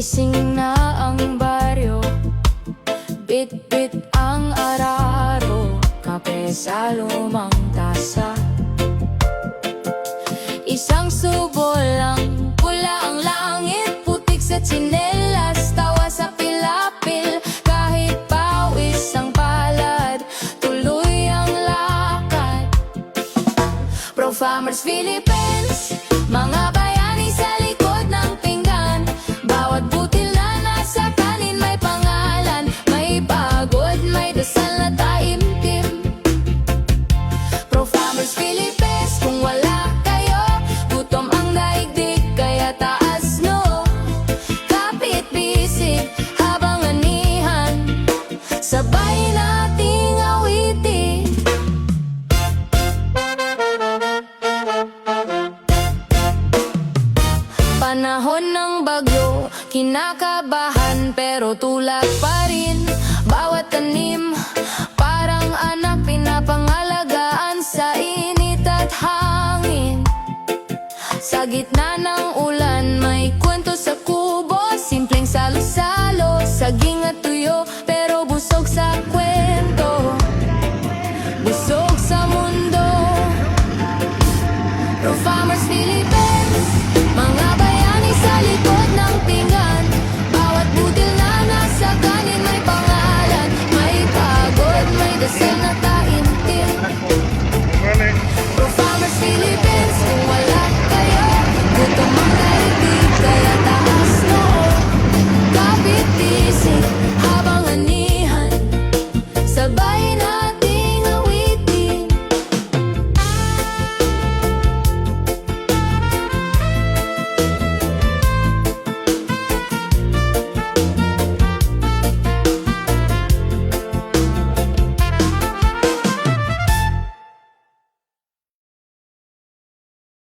Gising na ang baryo, bit-bit ang araro, kape sa lumang tasa. Isang subo lang, pula ang langit, putik sa tsinelas, tawa sa pilapil. Kahit pawis ang palad, tuloy ang lakad. Pro Farmers Philippines, mga bayani sa likod ng pinggan. Bawat butil na nasa kanin may pangalan, may pagod, may dasal na taimtim. Pro Farmers Philippines, kung wala kayo, gutom ang daigdig, kaya taas no. Kapit bisig habang anihan, sabay nating awitin. Panahon ng bagyo, kinakabahan pero tulak pa rin. Bawat tanim, parang anak, pinapangalagaan sa init at hangin. Sa gitna ng ulan, may kwento sa kubo, simpleng salo-salo, saging at tuyo.